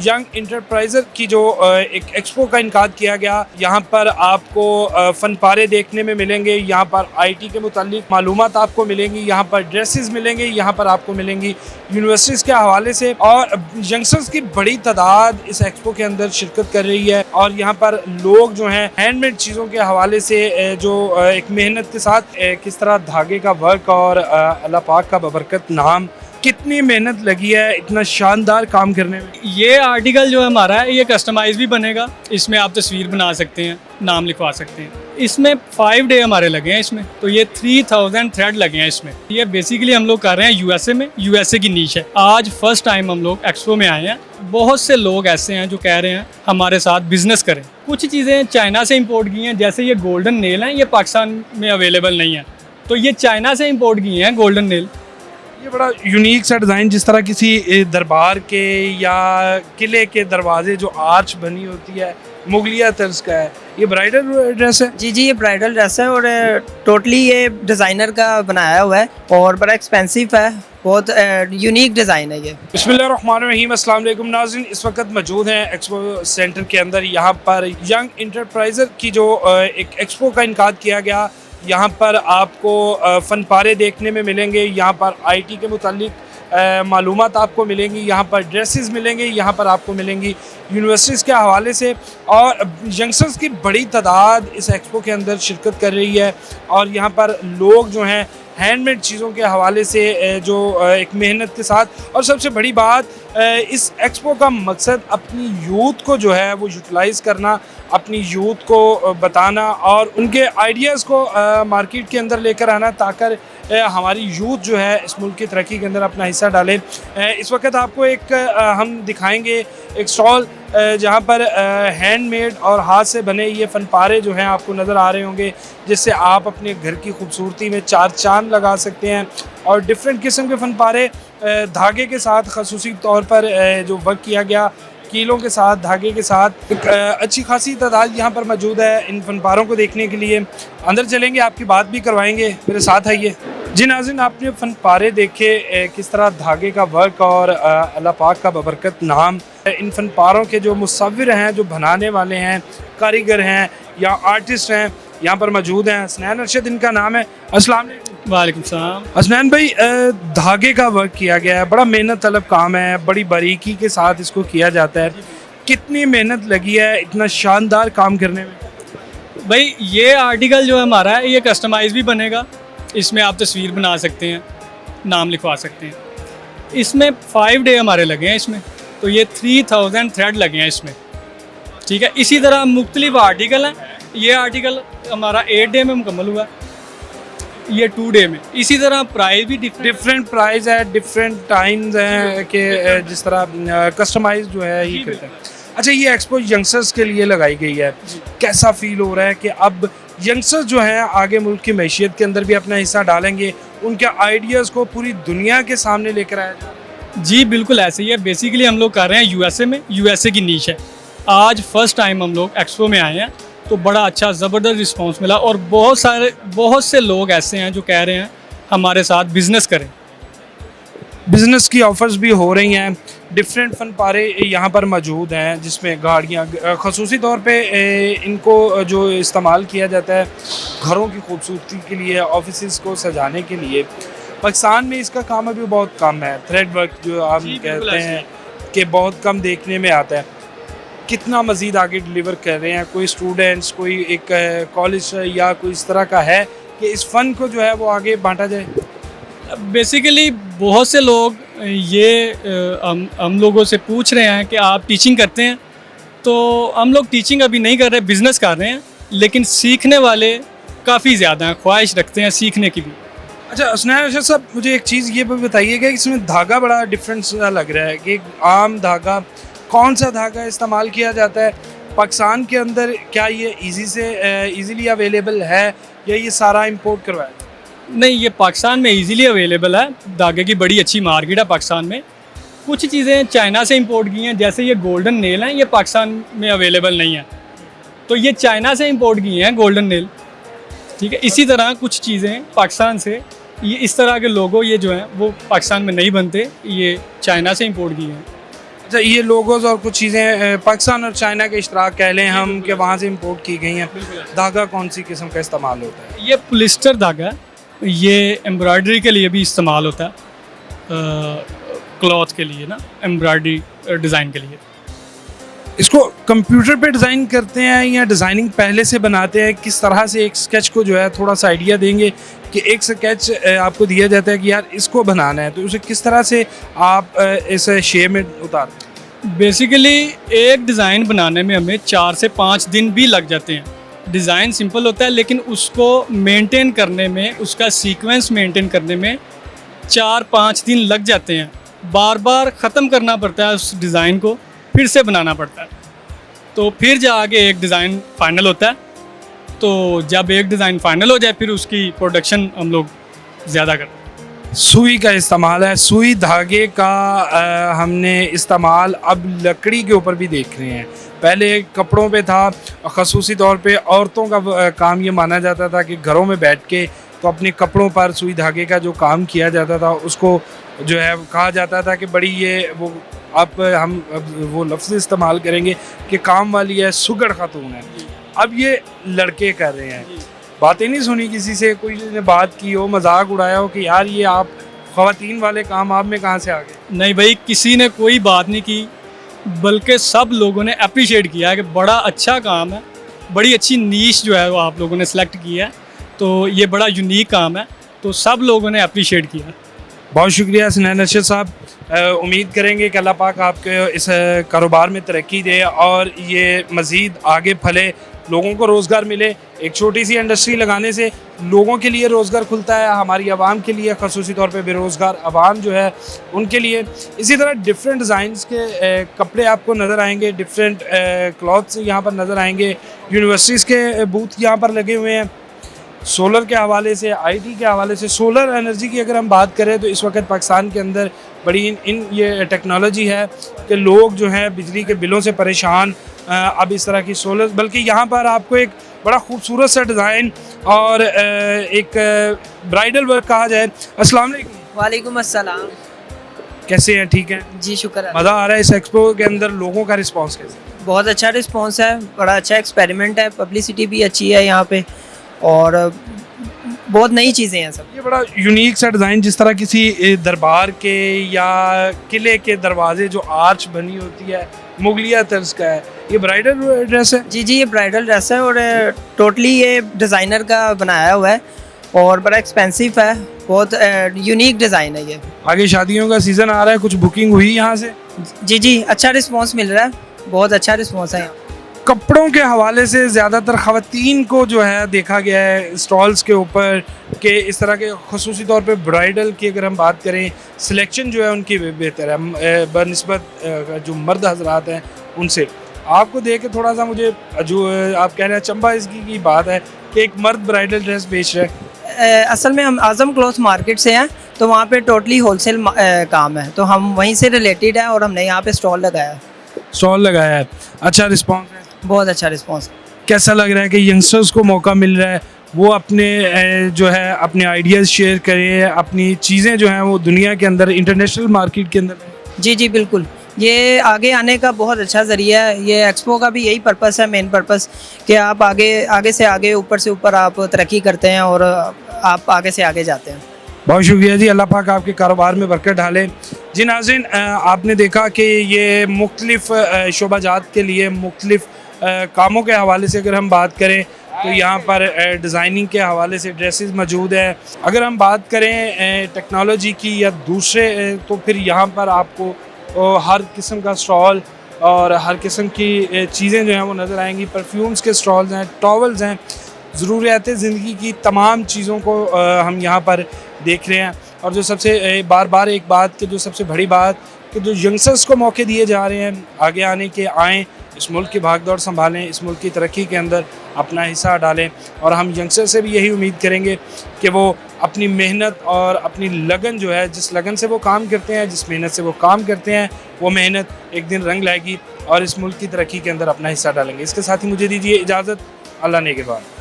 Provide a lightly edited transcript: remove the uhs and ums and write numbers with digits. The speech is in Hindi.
यंग इंटरप्राइजर की जो एक एक्सपो का इनकाद किया गया। यहाँ पर आपको फन पारे देखने में मिलेंगे, यहाँ पर आईटी के मुतालिक मालूमात आपको मिलेंगी, यहाँ पर ड्रेसेस मिलेंगे, यहाँ पर आपको मिलेंगी यूनिवर्सिटीज़ के हवाले से। और यंगस्टर्स की बड़ी तादाद इस एक्सपो के अंदर शिरकत कर रही है और यहाँ पर लोग जो हैं हैंडमेड चीज़ों के हवाले से जो एक मेहनत के साथ किस तरह धागे का वर्क और अल्लाह पाक का बबरकत नाम, कितनी मेहनत लगी है इतना शानदार काम करने में। ये आर्टिकल जो हमारा है ये कस्टमाइज भी बनेगा। इसमें आप तस्वीर बना सकते हैं, नाम लिखवा सकते हैं। इसमें 5 डे हमारे लगे हैं इसमें, तो ये 3000 थ्रेड लगे हैं इसमें। ये बेसिकली हम लोग कर रहे हैं यूएसए में, यूएसए की नीश है। आज फर्स्ट टाइम हम लोग एक्सपो में आए हैं। बहुत से लोग ऐसे हैं जो कह रहे हैं हमारे साथ बिजनेस करें। कुछ चीज़ें चाइना से इम्पोर्ट की हैं, जैसे ये गोल्डन नेल हैं, ये पाकिस्तान में अवेलेबल नहीं है, तो ये चाइना से इम्पोर्ट की हैं गोल्डन नेल। ये बड़ा यूनिक सा डिज़ाइन, जिस तरह किसी दरबार के या किले के दरवाजे जो आर्च बनी होती है, मुगलिया तर्ज का है। ये ब्राइडल ड्रेस है? जी ये ब्राइडल ड्रेस है और टोटली ये डिज़ाइनर का बनाया हुआ है और बड़ा एक्सपेंसिव है, बहुत यूनिक डिज़ाइन है ये। बिस्मिल्लाहिर्रहमानिर्रहीम, अस्सलाम वालेकुम नाज़रीन। इस वक्त मौजूद हैं एक्सपो सेंटर के अंदर। यहाँ पर यंग इंटरप्राइजर की जो एक एक्सपो का इनकाद किया गया। यहाँ पर आपको फन पारे देखने में मिलेंगे, यहाँ पर आईटी के मुतालिक मालूमात आपको मिलेंगी, यहाँ पर ड्रेसेस मिलेंगे, यहाँ पर आपको मिलेंगी यूनिवर्सिटीज़ के हवाले से। और यंगस्टर्स की बड़ी तादाद इस एक्सपो के अंदर शिरकत कर रही है और यहाँ पर लोग जो हैं हैंडमेड चीज़ों के हवाले से जो एक मेहनत के साथ। और सबसे बड़ी बात, इस एक्सपो का मकसद अपनी यूथ को जो है वो यूटिलाइज़ करना, अपनी यूथ को बताना और उनके आइडियाज़ को मार्केट के अंदर लेकर आना, ताकि हमारी यूथ जो है इस मुल्क की तरक्की के अंदर अपना हिस्सा डाले। इस वक्त आपको एक हम दिखाएंगे एक स्टॉल जहाँ पर हैंडमेड और हाथ से बने ये फनपारे जो हैं आपको नज़र आ रहे होंगे, जिससे आप अपने घर की खूबसूरती में चार चांद लगा सकते हैं। और डिफरेंट किस्म के फनपारे धागे के साथ ख़ुसूसी तौर पर जो वर्क किया गया, कीलों के साथ, धागे के साथ। एक अच्छी खासी तादाद यहाँ पर मौजूद है इन फनपारों को देखने के लिए। अंदर चलेंगे, आपकी बात भी करवाएंगे, मेरे साथ आइए। जी नाज़रीन, आपने फनपारे देखे किस तरह धागे का वर्क और अल्लाह पाक का बबरकत नाम। इन फनपारों के जो मुसव्विर हैं, जो बनाने वाले हैं, कारीगर हैं या आर्टिस्ट हैं, यहाँ पर मौजूद हैं। हसनैन अरशद इनका नाम है। अस्सलाम वालेकुम। वालेकुम सलाम। हसनैन भाई, धागे का वर्क किया गया है, बड़ा मेहनत तलब काम है, बड़ी बारीकी के साथ इसको किया जाता है। कितनी मेहनत लगी है इतना शानदार काम करने में? भाई ये आर्टिकल जो हमारा है ये कस्टमाइज भी बनेगा। इसमें आप तस्वीर बना सकते हैं, नाम लिखवा सकते हैं। इसमें 5 डे हमारे लगे हैं इसमें, तो ये 3000 थ्रेड लगे हैं इसमें, ठीक है। इसी तरह मुख्तलिफ आर्टिकल हैं। ये आर्टिकल हमारा 8 डे में मुकम्मल हुआ, ये 2 डे में। इसी तरह प्राइस भी डिफरेंट प्राइस है, डिफरेंट टाइम्स हैं कि जिस तरह कस्टमाइज जो है ये करते हैं। अच्छा, ये एक्सपो यंगस्टर्स के लिए लगाई गई है, कैसा फील हो रहा है कि अब यंगस्टर्स जो हैं आगे मुल्क की मैशियत के अंदर भी अपना हिस्सा डालेंगे, उनके आइडियाज़ को पूरी दुनिया के सामने लेकर आया जाए? जी बिल्कुल ऐसे ही है। बेसिकली हम लोग कर रहे हैं यूएसए में, यूएसए की नीश है। आज फर्स्ट टाइम हम लोग एक्सपो में आए हैं, तो बड़ा अच्छा ज़बरदस्त रिस्पांस मिला और बहुत से लोग ऐसे हैं जो कह रहे हैं हमारे साथ बिज़नेस करें। बिज़नेस की ऑफ़र्स भी हो रही हैं। डिफरेंट फनपारे यहाँ पर मौजूद हैं, जिसमें गाड़ियाँ ख़ुसूसी तौर पे इनको जो इस्तेमाल किया जाता है घरों की खूबसूरती के लिए, ऑफिस को सजाने के लिए। पाकिस्तान में इसका काम अभी बहुत कम है। थ्रेड वर्क जो आप कहते हैं कि बहुत कम देखने में आता है। कितना मज़ीद आगे डिलीवर कर रहे हैं? कोई स्टूडेंट्स, कोई एक कॉलेज या कोई इस तरह का है कि इस फ़न को जो है वो आगे बांटा जाए? बेसिकली बहुत से लोग ये हम लोगों से पूछ रहे हैं कि आप टीचिंग करते हैं, तो हम लोग टीचिंग अभी नहीं कर रहे, बिज़नेस कर रहे हैं, लेकिन सीखने वाले काफ़ी ज़्यादा हैं, ख्वाहिश रखते हैं सीखने की भी। अच्छा हसनैन अरशद साहब, मुझे एक चीज़ ये भी बताइएगा कि इसमें धागा बड़ा डिफरेंट सा लग रहा है कि आम धागा, कौन सा धागा इस्तेमाल किया जाता है पाकिस्तान के अंदर? क्या ये ईज़िली अवेलेबल है या ये सारा इंपोर्ट करवाया? नहीं, ये पाकिस्तान में इजीली अवेलेबल है। धागे की बड़ी अच्छी मार्केट है पाकिस्तान में। कुछ चीज़ें चाइना से इंपोर्ट की हैं, जैसे ये गोल्डन नेल हैं, ये पाकिस्तान में अवेलेबल नहीं है, तो ये चाइना से इंपोर्ट की हैं गोल्डन नेल, ठीक है। इसी तरह कुछ चीज़ें पाकिस्तान से, ये इस तरह के लोगो ये जो हैं वो पाकिस्तान में नहीं बनते, ये चाइना से इंपोर्ट की हैं। अच्छा, ये लोगोज और कुछ चीज़ें पाकिस्तान और चाइना के इश्तराक कह लें हम कि वहाँ से इंपोर्ट की गई हैं। धागा कौन सी किस्म का इस्तेमाल होता है? ये पोलिस्टर धागा है, ये एम्ब्रॉयडरी के लिए भी इस्तेमाल होता है, क्लॉथ के लिए ना, एम्ब्रॉयडरी डिज़ाइन के लिए। इसको कंप्यूटर पे डिज़ाइन करते हैं या डिज़ाइनिंग पहले से बनाते हैं? किस तरह से एक स्केच को जो है थोड़ा सा आइडिया देंगे कि एक स्केच आपको दिया जाता है कि यार इसको बनाना है, तो उसे किस तरह से आप इस शेप में उतारते हैं? बेसिकली एक डिज़ाइन बनाने में हमें 4 से 5 दिन भी लग जाते हैं। डिज़ाइन सिंपल होता है लेकिन उसको मेंटेन करने में, उसका सीक्वेंस मेंटेन करने में 4-5 दिन लग जाते हैं। बार बार ख़त्म करना पड़ता है उस डिज़ाइन को, फिर से बनाना पड़ता है, तो फिर जाके एक डिज़ाइन फाइनल होता है। तो जब एक डिज़ाइन फाइनल हो जाए फिर उसकी प्रोडक्शन हम लोग ज़्यादा करते हैं। सुई का इस्तेमाल है, सुई धागे का हमने इस्तेमाल अब लकड़ी के ऊपर भी देख रहे हैं। पहले कपड़ों पे था, ख़ुसूसी तौर पे औरतों का काम ये माना जाता था कि घरों में बैठ के तो अपने कपड़ों पर सुई धागे का जो काम किया जाता था उसको जो है कहा जाता था कि बड़ी ये वो, हम वो लफ्ज़ इस्तेमाल करेंगे कि काम वाली है, सुगड़ खातून है। अब ये लड़के कर रहे हैं। बातें नहीं सुनी किसी से, कोई ने बात की हो, मजाक उड़ाया हो कि यार ये आप ख़वातीन वाले काम आप में कहाँ से आ गए? नहीं भाई, किसी ने कोई बात नहीं की, बल्कि सब लोगों ने अप्रिशिएट किया कि बड़ा अच्छा काम है, बड़ी अच्छी नीश जो है वो आप लोगों ने सेलेक्ट की है, तो ये बड़ा यूनिक काम है, तो सब लोगों ने अप्रिशिएट किया। बहुत शुक्रिया हसनैन अरशद साहब। उम्मीद करेंगे कि अल्लाह पाक आपके इस कारोबार में तरक्की दे और ये मज़ीद आगे फले, लोगों को रोज़गार मिले। एक छोटी सी इंडस्ट्री लगाने से लोगों के लिए रोज़गार खुलता है, हमारी आवाम के लिए, ख़ुसूसी तौर पे बेरोज़गार आवाम जो है उनके लिए। इसी तरह डिफरेंट डिज़ाइंस के कपड़े आपको नज़र आएंगे, डिफरेंट क्लॉथ्स यहाँ पर नज़र आएंगे। यूनिवर्सिटीज़ के बूथ यहाँ पर लगे हुए हैं। सोलर के हवाले से, आईटी के हवाले से, सोलर एनर्जी की अगर हम बात करें तो इस वक्त पाकिस्तान के अंदर बड़ी ये टेक्नोलॉजी है कि लोग जो हैं बिजली के बिलों से परेशान, अब इस तरह की सोलर, बल्कि यहाँ पर आपको एक बड़ा खूबसूरत सा डिज़ाइन और एक ब्राइडल वर्क कहा जाए। अस्सलाम वालेकुम। वालेकुम अस्सलाम। कैसे हैं? ठीक हैं जी, शुक्र है। मज़ा आ रहा है इस एक्सपो के अंदर, लोगों का रिस्पॉन्स कैसे? बहुत अच्छा रिस्पॉन्स है, बड़ा अच्छा एक्सपेरिमेंट है, पब्लिसिटी भी अच्छी है यहाँ पे और बहुत नई चीज़ें हैं सब। ये बड़ा यूनिक सा डिज़ाइन, जिस तरह किसी दरबार के या किले के दरवाजे जो आर्च बनी होती है, मुगलिया तर्ज का है। ये ब्राइडल ड्रेस है? जी, ये ब्राइडल ड्रेस है और टोटली ये डिज़ाइनर का बनाया हुआ है और बड़ा एक्सपेंसिव है, बहुत यूनिक डिज़ाइन है ये। आगे शादियों का सीज़न आ रहा है, कुछ बुकिंग हुई यहाँ से? जी, अच्छा रिस्पॉन्स मिल रहा है, बहुत अच्छा रिस्पॉन्स है यहाँ। कपड़ों के हवाले से ज़्यादातर ख़वातीन को जो है देखा गया है स्टॉल्स के ऊपर कि इस तरह के, ख़ुसूसी तौर पे ब्राइडल की अगर हम बात करें, सिलेक्शन जो है उनकी बेहतर है बनिस्बत जो मर्द हजरात हैं उनसे। आपको देख के थोड़ा सा मुझे जो आप कह रहे हैं चंबा इसकी की बात है कि एक मर्द ब्राइडल ड्रेस बेच रहे हैं। असल में हम आज़म क्लॉथ मार्केट से हैं, तो वहाँ पे टोटली होलसेल काम है, तो हम वहीं से रिलेटेड है और हमने यहाँ पे स्टॉल लगाया है। स्टॉल लगाया है, अच्छा रिस्पॉन्स है? बहुत अच्छा रिस्पॉन्स। कैसा लग रहा है कि यंगस्टर्स को मौका मिल रहा है वो अपने जो है अपने आइडियाज़ शेयर करें, अपनी चीज़ें जो हैं वो दुनिया के अंदर, इंटरनेशनल मार्केट के अंदर? जी, बिल्कुल, ये आगे आने का बहुत अच्छा ज़रिया है। ये एक्सपो का भी यही पर्पस है, मेन पर्पस, कि आप आगे से आगे, ऊपर से ऊपर आप तरक्की करते हैं और आप आगे से आगे जाते हैं। बहुत शुक्रिया जी, अल्लाह पाक आपके कारोबार में बरकत डाले। जी नाज़रीन, आपने देखा कि ये मुख्तलिफ़ शोबाजात के लिए मुख्तलिफ़ कामों के हवाले से अगर हम बात करें तो यहाँ पर डिज़ाइनिंग के हवाले से ड्रेसेस मौजूद है। अगर हम बात करें टेक्नोलॉजी की या दूसरे तो फिर यहाँ पर आपको हर किस्म का स्टॉल और हर किस्म की चीज़ें जो हैं वो नज़र आएंगी। परफ्यूम्स के स्टॉल्स हैं, टॉवल्स हैं, ज़रूरियात ज़िंदगी की तमाम चीज़ों को हम यहाँ पर देख रहे हैं। और जो सबसे बार बार एक बात कि जो सबसे बड़ी बात कि जो यंगस्टर्स को मौके दिए जा रहे हैं आगे आने के, आएँ, इस मुल्क की भागदौड़ संभालें, इस मुल्क की तरक्की के अंदर अपना हिस्सा डालें। और हम यंगस्टर से भी यही उम्मीद करेंगे कि वो अपनी मेहनत और अपनी लगन जो है, जिस लगन से वो काम करते हैं, जिस मेहनत से वो काम करते हैं, वो मेहनत एक दिन रंग लाएगी और इस मुल्क की तरक्की के अंदर अपना हिस्सा डालेंगे। इसके साथ ही मुझे दीजिए इजाज़त। अल्लाह ने के बाद।